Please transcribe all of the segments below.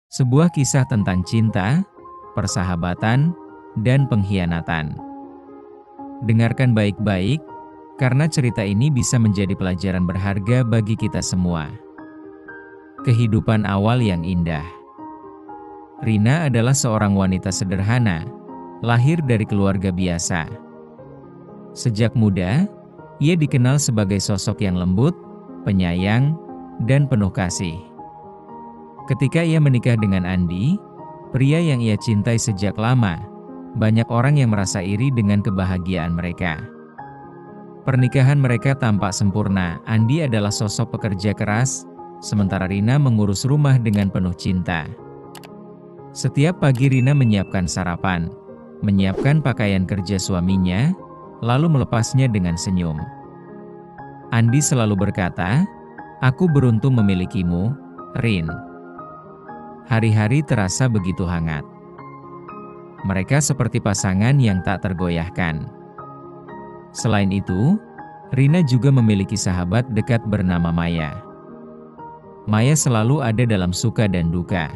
Sebuah kisah tentang cinta, persahabatan, dan pengkhianatan. Dengarkan baik-baik, karena cerita ini bisa menjadi pelajaran berharga bagi kita semua. Kehidupan awal yang indah. Rina adalah seorang wanita sederhana, lahir dari keluarga biasa. Sejak muda, ia dikenal sebagai sosok yang lembut, penyayang, dan penuh kasih. Ketika ia menikah dengan Andi, pria yang ia cintai sejak lama, banyak orang yang merasa iri dengan kebahagiaan mereka. Pernikahan mereka tampak sempurna. Andi adalah sosok pekerja keras, sementara Rina mengurus rumah dengan penuh cinta. Setiap pagi Rina menyiapkan sarapan, menyiapkan pakaian kerja suaminya, lalu melepasnya dengan senyum. Andi selalu berkata, "Aku beruntung memilikimu, Rin." Hari-hari terasa begitu hangat. Mereka seperti pasangan yang tak tergoyahkan. Selain itu, Rina juga memiliki sahabat dekat bernama Maya. Maya selalu ada dalam suka dan duka.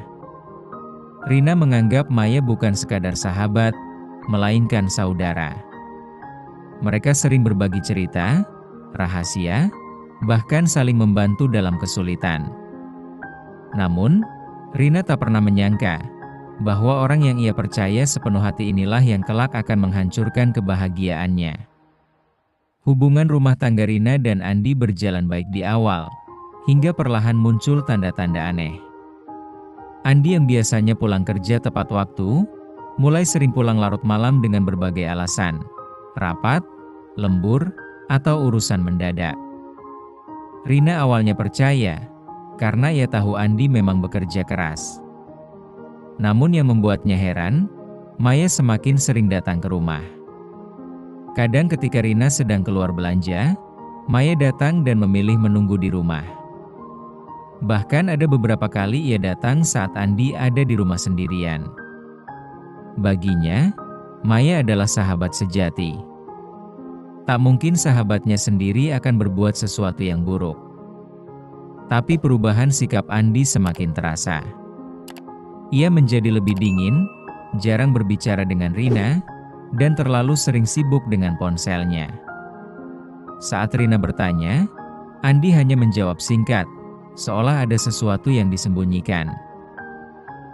Rina menganggap Maya bukan sekadar sahabat, melainkan saudara. Mereka sering berbagi cerita, rahasia, bahkan saling membantu dalam kesulitan. Namun, Rina tak pernah menyangka bahwa orang yang ia percaya sepenuh hati inilah yang kelak akan menghancurkan kebahagiaannya. Hubungan rumah tangga Rina dan Andi berjalan baik di awal, hingga perlahan muncul tanda-tanda aneh. Andi yang biasanya pulang kerja tepat waktu, mulai sering pulang larut malam dengan berbagai alasan, rapat, lembur, atau urusan mendadak. Rina awalnya percaya, karena ia tahu Andi memang bekerja keras. Namun yang membuatnya heran, Maya semakin sering datang ke rumah. Kadang ketika Rina sedang keluar belanja, Maya datang dan memilih menunggu di rumah. Bahkan ada beberapa kali ia datang saat Andi ada di rumah sendirian. Baginya, Maya adalah sahabat sejati. Tak mungkin sahabatnya sendiri akan berbuat sesuatu yang buruk. Tapi perubahan sikap Andi semakin terasa. Ia menjadi lebih dingin, jarang berbicara dengan Rina, dan terlalu sering sibuk dengan ponselnya. Saat Rina bertanya, Andi hanya menjawab singkat, seolah ada sesuatu yang disembunyikan.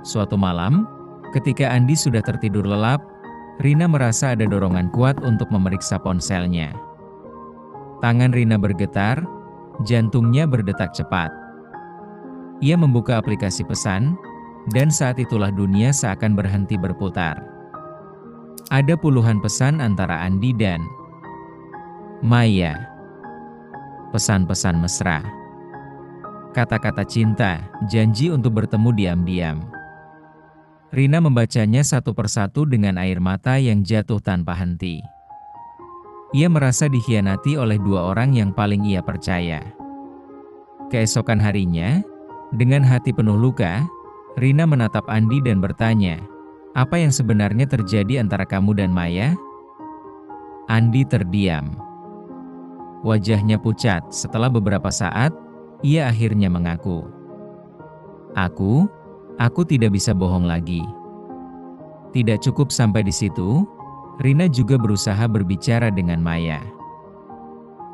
Suatu malam, ketika Andi sudah tertidur lelap, Rina merasa ada dorongan kuat untuk memeriksa ponselnya. Tangan Rina bergetar, jantungnya berdetak cepat. Ia membuka aplikasi pesan, dan saat itulah dunia seakan berhenti berputar. Ada puluhan pesan antara Andi dan Maya. Pesan-pesan mesra. Kata-kata cinta, janji untuk bertemu diam-diam. Rina membacanya satu persatu dengan air mata yang jatuh tanpa henti. Ia merasa dikhianati oleh dua orang yang paling ia percaya. Keesokan harinya, dengan hati penuh luka, Rina menatap Andi dan bertanya, "Apa yang sebenarnya terjadi antara kamu dan Maya?" Andi terdiam. Wajahnya pucat. Setelah beberapa saat, ia akhirnya mengaku, Aku tidak bisa bohong lagi." Tidak cukup sampai di situ, Rina juga berusaha berbicara dengan Maya.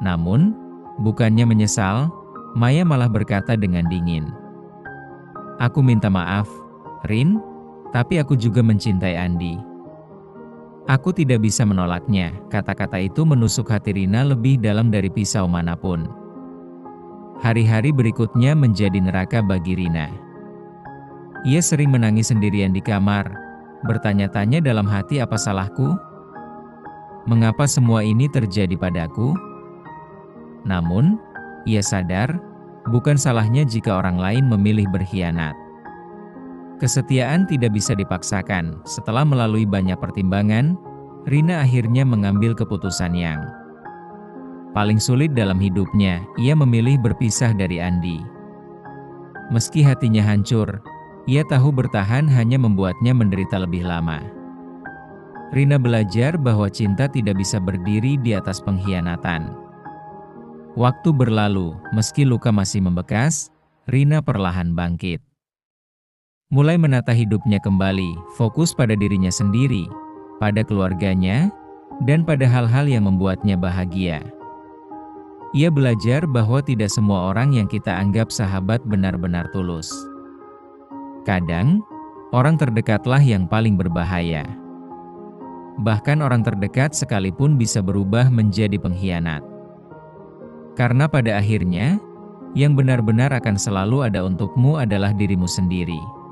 Namun, bukannya menyesal, Maya malah berkata dengan dingin, "Aku minta maaf, Rin, tapi aku juga mencintai Andi. Aku tidak bisa menolaknya." Kata-kata itu menusuk hati Rina lebih dalam dari pisau manapun. Hari-hari berikutnya menjadi neraka bagi Rina. Ia sering menangis sendirian di kamar, bertanya-tanya dalam hati, apa salahku? Mengapa semua ini terjadi padaku? Namun, ia sadar, bukan salahnya jika orang lain memilih berkhianat. Kesetiaan tidak bisa dipaksakan. Setelah melalui banyak pertimbangan, Rina akhirnya mengambil keputusan yang paling sulit dalam hidupnya. Ia memilih berpisah dari Andi. Meski hatinya hancur, ia tahu bertahan hanya membuatnya menderita lebih lama. Rina belajar bahwa cinta tidak bisa berdiri di atas pengkhianatan. Waktu berlalu, meski luka masih membekas, Rina perlahan bangkit. Mulai menata hidupnya kembali, fokus pada dirinya sendiri, pada keluarganya, dan pada hal-hal yang membuatnya bahagia. Ia belajar bahwa tidak semua orang yang kita anggap sahabat benar-benar tulus. Kadang, orang terdekatlah yang paling berbahaya. Bahkan orang terdekat sekalipun bisa berubah menjadi pengkhianat. Karena pada akhirnya, yang benar-benar akan selalu ada untukmu adalah dirimu sendiri.